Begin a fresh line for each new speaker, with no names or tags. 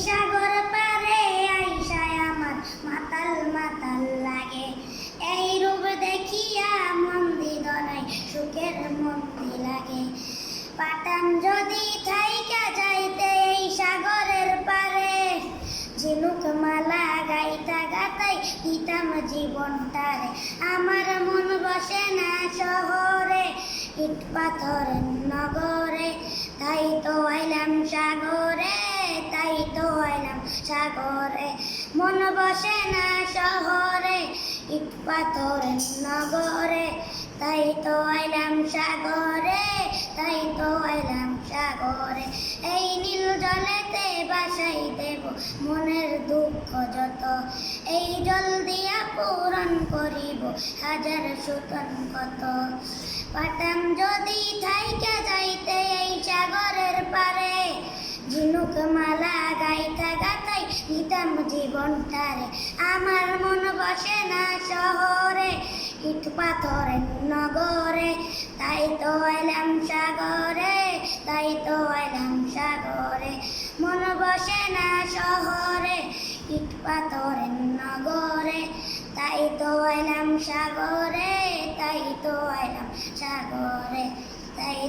সাগর পারে আইসায় আমার মাতাল মাতাল লাগে। এই রূপ দেখিয়া মন্দি দনাই সুখের মন্দি লাগে। পাতাম যদি থাইকা যাইতে এই সাগরের পারে, ঝিনুক মালা গাইতা গাতাই দিতাম জীবনটারে। আমার মন বসে না শহরে, ইট পাথরের নগরে, তাই তো আইলাম সাগরে, তাই তো আইলাম সাগরে। মন বসে না শহরে, ইট পাথরের নগরে, তাই তো আইলাম সাগরে, তাই তো আইলাম সাগরে। এই নীল জলেতে বাসাই দেব মনের দুঃখ যত, এই জল দিয়া পূরণ করিব হাজার সুতন কত। পাতাম যদি থাইকা যাইতে এই সাগরের পারে, ঝিনুক মালা গাইতা গাতাই নিতাম জীবনটারে। আমার মন বসে না শহরে, ইট পাথরের নগরে, তাই তো আইলাম সাগরে, তাই তো আইলাম সাগরে। মন বসে না শহরে, ইট পাথরের নগরে, তাই তো আইলাম সাগরে, তাই তো আইলাম সাগরে, তাই